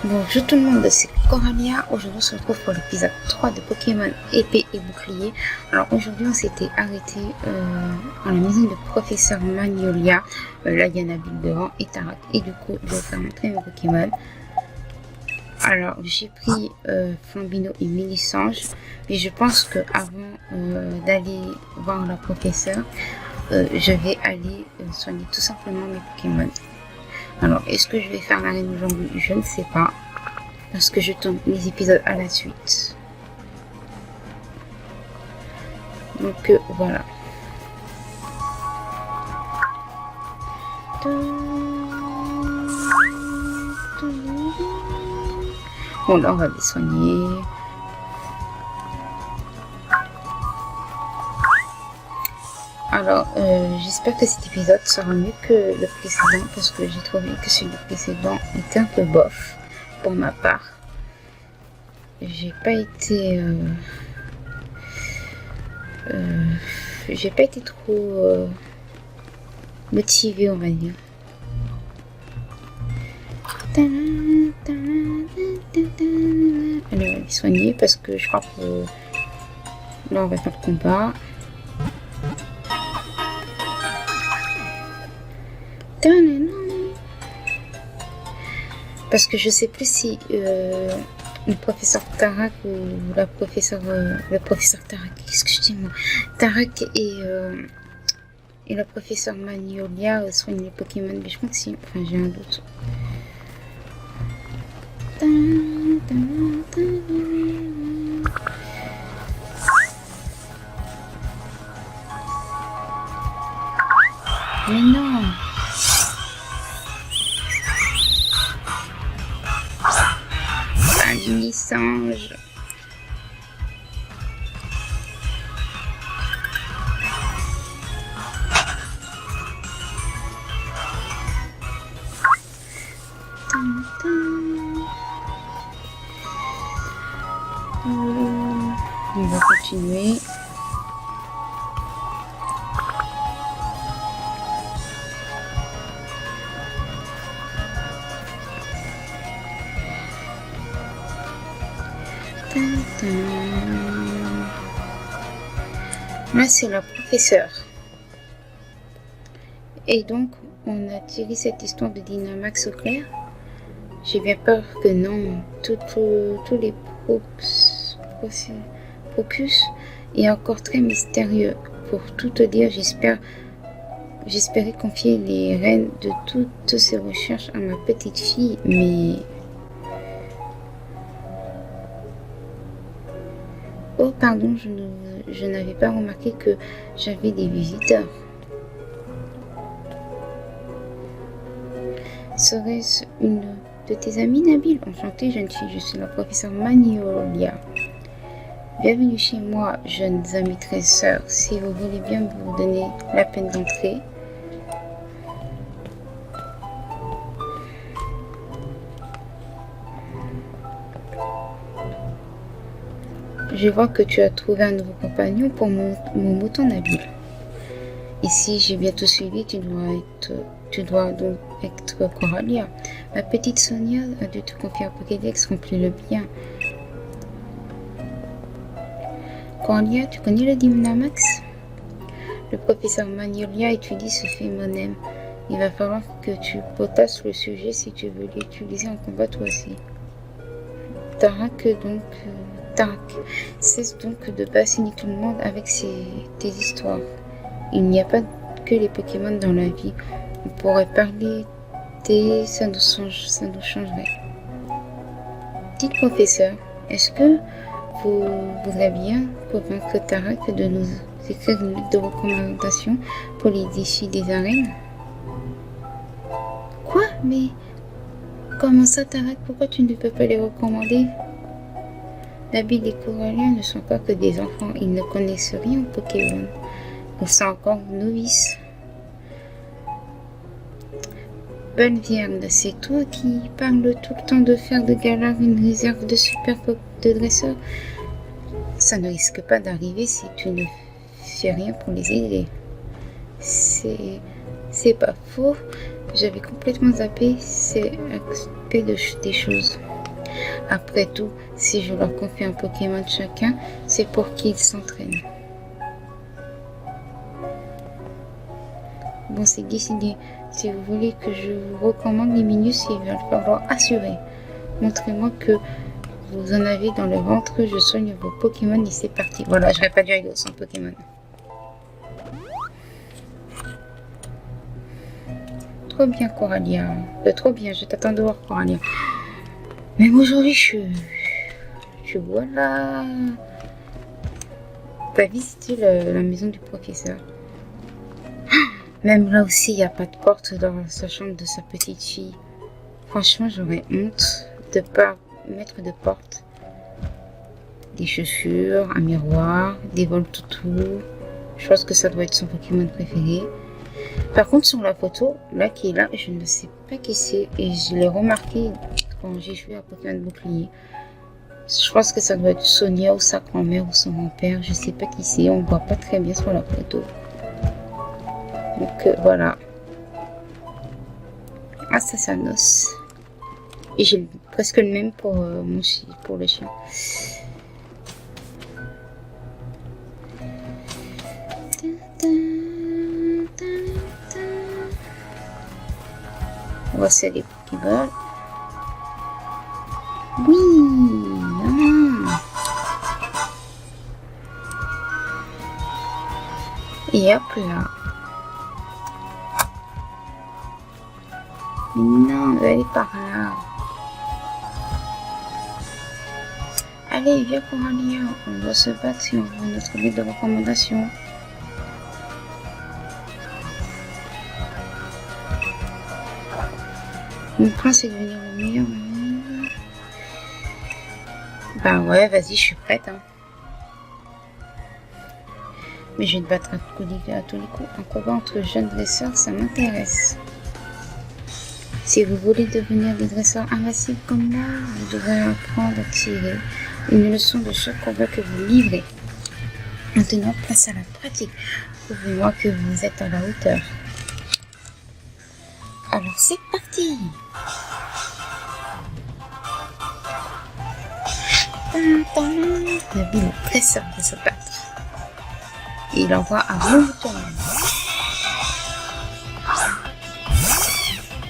Bonjour tout le monde, c'est Coralia. Aujourd'hui on se retrouve pour l'épisode 3 de Pokémon épée et bouclier. Alors aujourd'hui on s'était arrêté à la maison du professeur Magnolia. Là il y a Nabil devant et Tarak. Et du coup je vais vous faire montrer mes Pokémon. Alors j'ai pris Flambino et Mélissange. Mais je pense que avant d'aller voir la professeure, je vais aller soigner tout simplement mes Pokémon. Alors, est-ce que je vais faire l'arène aujourd'hui? Je ne sais pas. Parce que je tourne les épisodes à la suite. Donc, voilà. Bon, là, on va les soigner. Alors, j'espère que cet épisode sera mieux que le précédent parce que j'ai trouvé que celui précédent était un peu bof pour ma part. J'ai pas été trop motivée, on va dire. Alors, on va les soigner parce que je crois que là on va faire le combat. Parce que je sais plus si le professeur Tarak ou le professeur Tarak, qu'est-ce que je dis moi, Tarak et le professeur Magnolia soignent les Pokémon, mais je crois que si, enfin j'ai un doute. Mais non. Un Mélissange. On va continuer. Là c'est le professeur. Et donc on a tiré cette histoire de Dynamax au clair. J'ai bien peur que non, tous les Procus est encore très mystérieux. Pour tout te dire, j'espérais confier les rênes de toutes ces recherches à ma petite fille, mais... Oh pardon, je n'avais pas remarqué que j'avais des visiteurs. Serait-ce une de tes amies, Nabil? Enchantée, jeune fille, je suis la professeure Magnolia. Bienvenue chez moi, jeunes amis très sœurs. Si vous voulez bien vous donner la peine d'entrer. Je vois que tu as trouvé un nouveau compagnon pour mon mouton Nabil. Et si j'ai bien tout suivi, tu dois donc être Coralia. Ma petite Sonia a dû te confier un Pokédex, remplis-le bien. Coralia, tu connais le Dynamax? Le professeur Magnolia étudie ce phénomène. Il va falloir que tu potasses le sujet si tu veux l'utiliser en combat toi aussi. Tarak, cesse donc de bassiner tout le monde avec tes histoires. Il n'y a pas que les Pokémon dans la vie. On pourrait parler ça nous changerait. Dites professeur, est-ce que vous voudrez bien convaincre Tarak de nous écrire une lettre de recommandation pour les défis des arènes? Quoi? Mais comment ça, Tarak? Pourquoi tu ne peux pas les recommander? Nabil et Coralia ne sont pas que des enfants, ils ne connaissent rien au Pokémon. Ils sont encore novices. Bonne Vierne, c'est toi qui parles tout le temps de faire de Galar une réserve de super de dresseurs. Ça ne risque pas d'arriver si tu ne fais rien pour les aider. C'est pas faux. J'avais complètement zappé. C'est s'occuper des choses. Après tout, si je leur confie un Pokémon chacun, c'est pour qu'ils s'entraînent. Bon, c'est décidé. Si vous voulez que je vous recommande les Minus, il va falloir assurer. Montrez-moi que vous en avez dans le ventre, je soigne vos Pokémon et c'est parti. Voilà, j'aurais pas dû aller sans Pokémon. Trop bien, Coralia. Trop bien, je t'attends de voir, Coralia. Même aujourd'hui, je vois là. T'as visité la maison du professeur. Même là aussi, il n'y a pas de porte dans sa chambre de sa petite fille. Franchement, j'aurais honte de pas mettre de porte. Des chaussures, un miroir, des vols toutous. Je pense que ça doit être son Pokémon préféré. Par contre, sur la photo, là qui est là, je ne sais pas qui c'est. Et je l'ai remarqué quand j'ai joué à Pokémon Bouclier. Je pense que ça doit être Sonia ou sa grand-mère ou son grand-père. Je ne sais pas qui c'est. On ne voit pas très bien sur la photo. Donc voilà. Ah, ça c'est un os. Et j'ai presque le même pour mon chien, pour le chien. On va essayer les Pokéballs. Oui. Et hop là. Non, on va aller par là. Allez, viens Coralia, on doit se battre si on veut notre livre de recommandation. Mon plan c'est de devenir le meilleur. Bah ouais, vas-y, je suis prête. Hein. Mais je vais te battre à tous les coups. Un combat entre jeunes dresseurs, ça m'intéresse. Si vous voulez devenir des dresseurs invincibles comme moi, vous devrez apprendre à tirer une leçon de chaque combat que vous livrez. Maintenant, place à la pratique. Prouvez-moi que vous êtes à la hauteur. Alors, c'est parti! Le bill est très sûr de se battre. Et il envoie un bon bouton.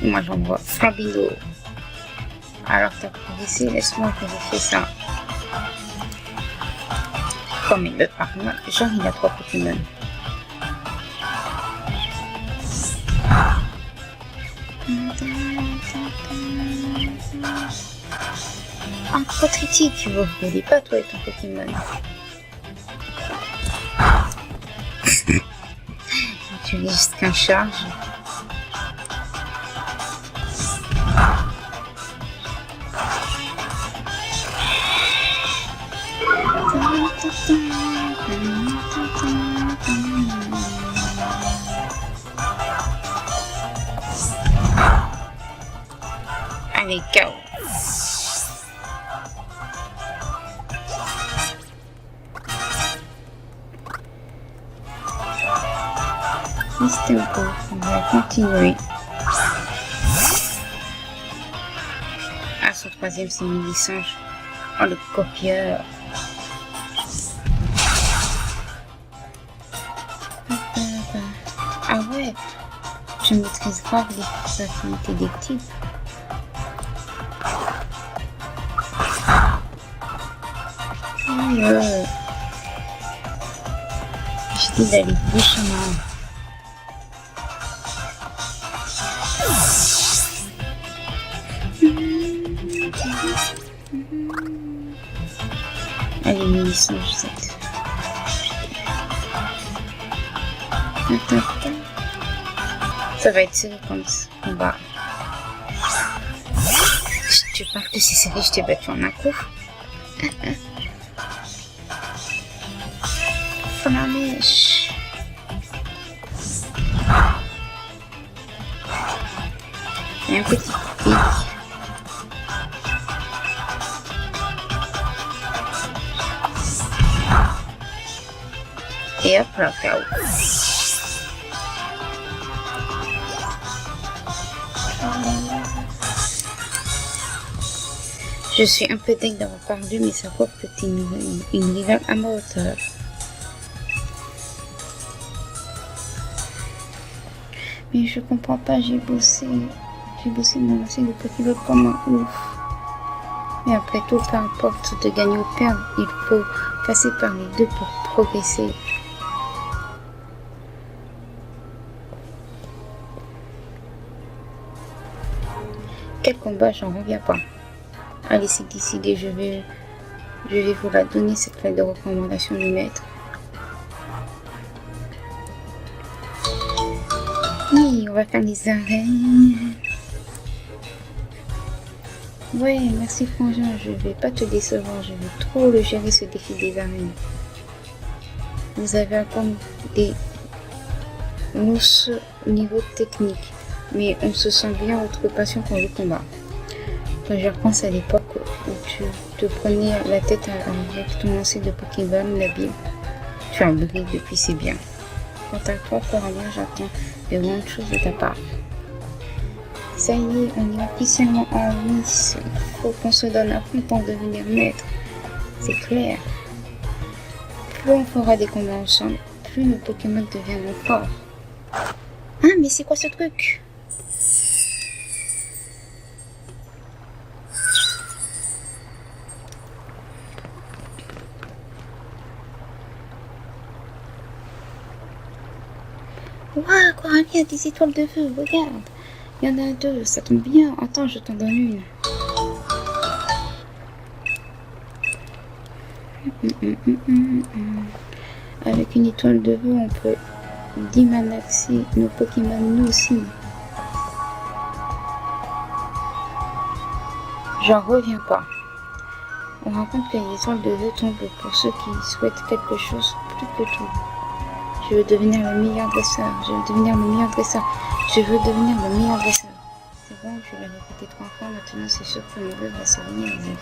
Moi j'envoie Flamingo. Alors t'as progressé, laisse-moi que je fais ça. Comme il me parle, genre il a 3 Pokémon. Un trop critique, tu ne voulais pas toi et ton Pokémon. Tu dis juste qu'un charge. Allez, KO. Tempo, on va continuer. Ah, son troisième c'est Mélissange. Oh, le copieur. Ah ouais, je maîtrise grave les affinités des types. J'ai dit d'aller doucement. Allez, Mélissange 7. Ça va être serré comme combat. Tu parles que c'est serré, je t'ai battu en un coup. Flamèche. Et un petit pic. Et hop là, KO. Je suis un peu dingue d'avoir perdu, mais ça prouve que t'es une rivale à ma hauteur. Mais je comprends pas, j'ai bossé mon lancer de Pokéball comme un ouf. Mais après tout, peu importe de gagner ou perdre, il faut passer par les deux pour progresser. Quel combat, j'en reviens pas. Allez, c'est décidé, je vais vous la donner, cette lettre de recommandation du maître. Oui, on va faire les arènes. Ouais, merci Frangin, je vais pas te décevoir, je vais trop le gérer ce défi des arènes. Vous avez encore des mousses au niveau technique, mais on se sent bien votre passion pour le combat. Quand je repense à l'époque où tu te prenais la tête avec ton lancer de Pokéball, Nabil, tu as brillé depuis, c'est bien. Quant à toi, Coralia, j'attends de grandes choses de ta part. Ça y est, on est officiellement en lice. Il faut qu'on se donne à fond pour devenir maître. C'est clair. Plus on fera des combats ensemble, plus nos Pokémon deviendront forts. Ah, mais c'est quoi ce truc? Waouh, Coralie a des étoiles de feu, regarde. Il y en a deux, ça tombe bien. Attends, je t'en donne une. Avec une étoile de feu, on peut dynamaxer nos Pokémon nous aussi. J'en reviens pas. On raconte que les étoiles de feu tombent pour ceux qui souhaitent quelque chose plus que tout. Je veux devenir le meilleur dresseur. Je veux devenir le meilleur dresseur. Je veux devenir le meilleur dresseur. C'est bon, je l'ai répété 3 fois. Maintenant, c'est sûr que mon vœu va se réaliser.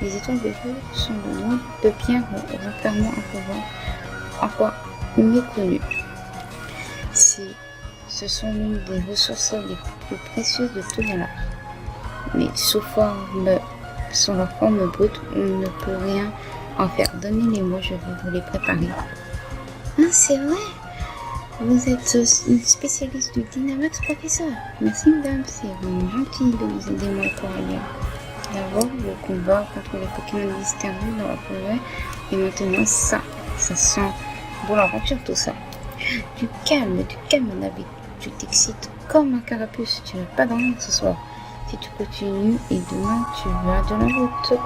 Les étoiles de feu sont de noms de pierre renfermant un pouvoir encore méconnu. Ce sont l'une des ressources les plus précieuses de tout l'art. Mais sous leur forme brute, on ne peut rien en faire. Donnez-les-moi, je vais vous les préparer. Ah, c'est vrai. Vous êtes une spécialiste du Dynamax, professeur. Merci, madame. C'est vraiment gentil de nous aider, moi, Coralia. D'abord, le combat contre les Pokémon mystérieux dans la forêt. Et maintenant, ça sent bon l'aventure, tout ça. Du calme, Nabil. Tu t'excites comme un carapuce. Tu n'as pas dormi ce soir. Si tu continues, et demain, tu vas de la route.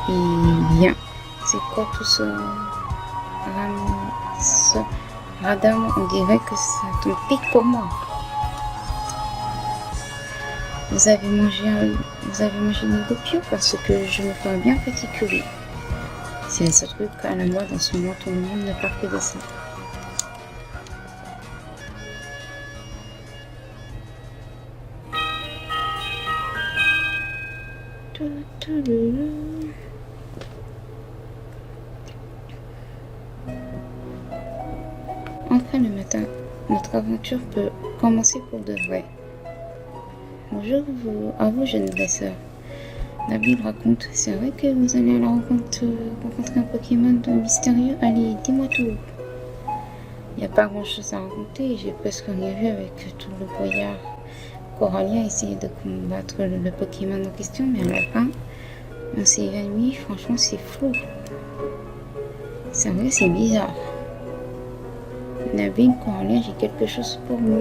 Et bien, c'est quoi tout ce radam? On dirait que ça tombe pique pour moi. Vous avez mangé une gopio parce que je me ferais bien particulier. C'est ce truc à la mode en ce moment, tout le monde ne parle que de ça. Enfin le matin, notre aventure peut commencer pour de vrai. Bonjour à vous, jeune dresseur. Nabil raconte, c'est vrai que vous allez à la rencontrer un Pokémon mystérieux? Allez, dis-moi tout. Il n'y a pas grand chose à raconter, j'ai presque rien vu avec tout le brouillard. Coralia a essayé de combattre le Pokémon en question, mais à la fin, on s'est évanoui. Franchement, c'est flou. C'est vrai, c'est bizarre. Nabil, Coralia, j'ai quelque chose pour vous.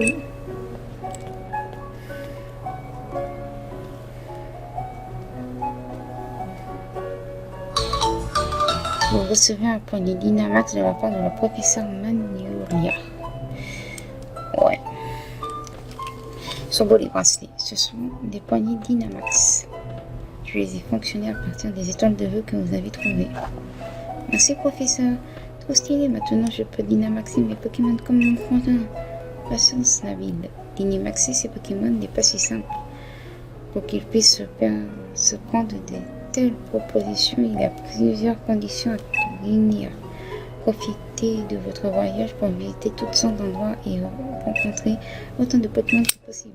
Vous recevez un poignet Dynamax de la part de la professeure Magnolia. Ouais. Sont beaux les bracelets. Ce sont des poignées Dynamax. Je les ai fonctionnés à partir des étoiles de feu que vous avez trouvées. Merci professeur. Trop stylé. Maintenant je peux Dynamaxer mes Pokémon comme mon frangin. Patience Nabil. Dynamaxer ces Pokémon n'est pas si simple. Pour qu'ils puissent se prendre des telle proposition, il y a plusieurs conditions à réunir. Profitez de votre voyage pour visiter toutes sortes d'endroits et rencontrer autant de Pokémon que possible.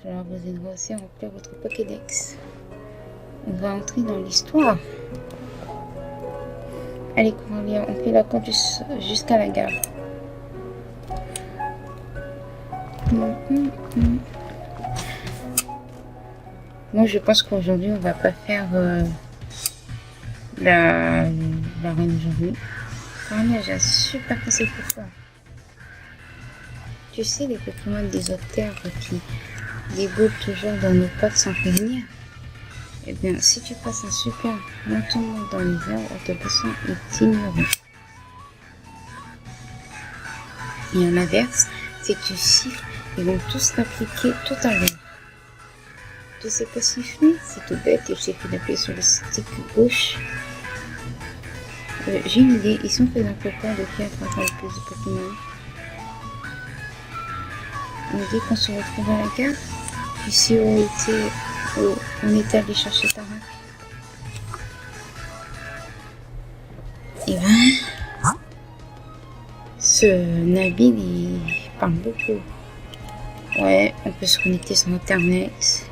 Cela vous aidera aussi à remplir votre Pokédex. On va entrer dans l'histoire. Allez, Coralia, on fait la compte jusqu'à la gare. Moi, je pense qu'aujourd'hui, on va pas faire la reine aujourd'hui. Coralia, j'ai un super conseil pour toi. Tu sais, les Pokémon des autres terres qui déboulent toujours dans nos pattes sans prévenir. Eh bien, si tu passes un super long moment dans l'hiver, Autobusson est ignoré. Et à l'inverse, si tu siffles, ils vont tous répliquer tout à l'heure. Tu sais pas siffler? C'est tout bête, il suffit d'appuyer sur le stick gauche. J'ai une idée, ils sont faits d'un copain de qui attrapera le plus de Pokémon. On dit qu'on se retrouve à la gare, puis si on était allé chercher Tara. Et ben, ce Nabil, il parle beaucoup. Ouais, on peut se connecter sur internet.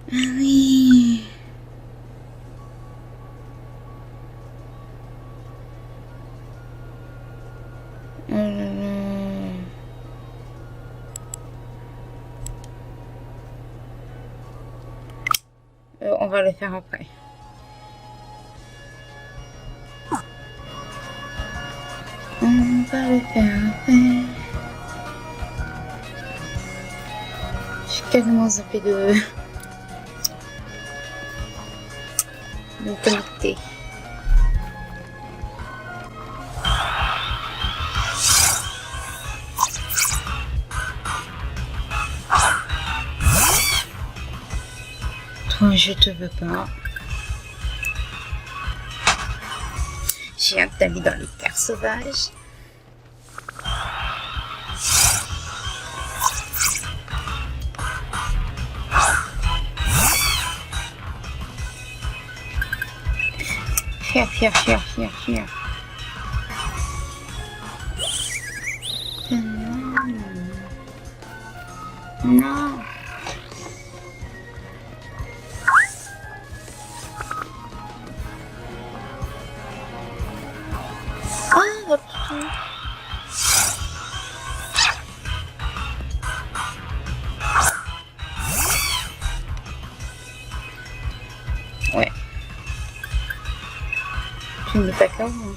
Ah oui. Oh là là. On va le faire après. On va le faire après. J'ai quasiment zappé de me connecter. Toi, je te veux pas. J'ai hâte d'aller dans les terres sauvages. Fier. Non. Oh, votre tout. Ouais. Tu n'es pas comme moi.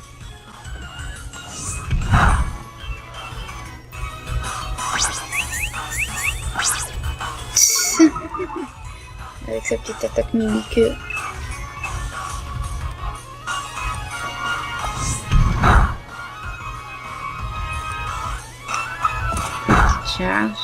Avec sa petite attaque mimique. Petite charge.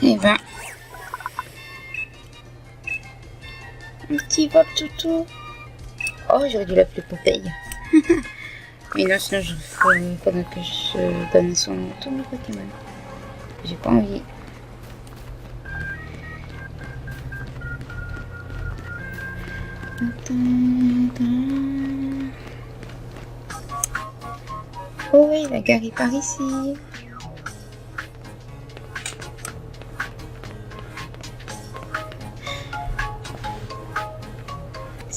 Et ben, un petit vol toutou. Oh, j'aurais dû l'appeler Popeye. Mais non, sinon, faudrait que je donne son nom à tous mes Pokémon. J'ai pas envie. Oh oui, la gare est par ici.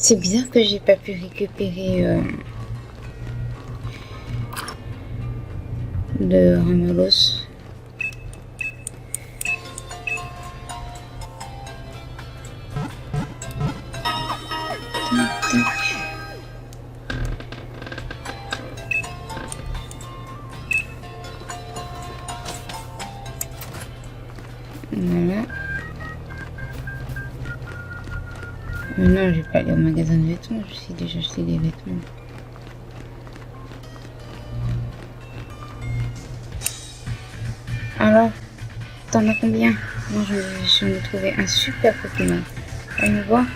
C'est bizarre que j'ai pas pu récupérer de Ramolos. Voilà. Non, je vais pas aller au magasin de vêtements, je sais déjà acheter des vêtements. Alors, T'en as combien? Moi, j'en ai trouvé un super Pokémon. On voit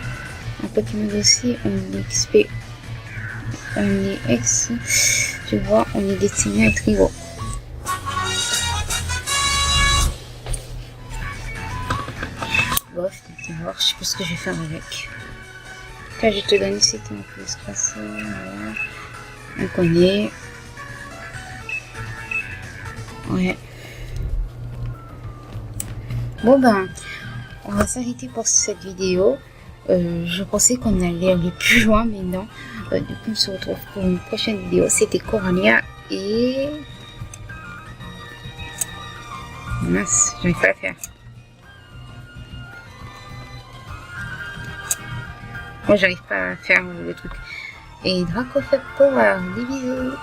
un Pokémon aussi, on est XP. On est X. Tu vois, on est destiné à être rigolo. Bof, tu vas voir, je sais pas ce que je vais faire avec. Là, je te donne ici un peu d'espace. Voilà. On connaît. Ouais. Bon ben, on va s'arrêter pour cette vidéo. Je pensais qu'on allait aller plus loin, mais non. Du coup, on se retrouve pour une prochaine vidéo. C'était Corania et... Mince, j'arrive pas à faire. Moi, j'arrive pas à faire le truc. Et Dracofeu Power, des bisous.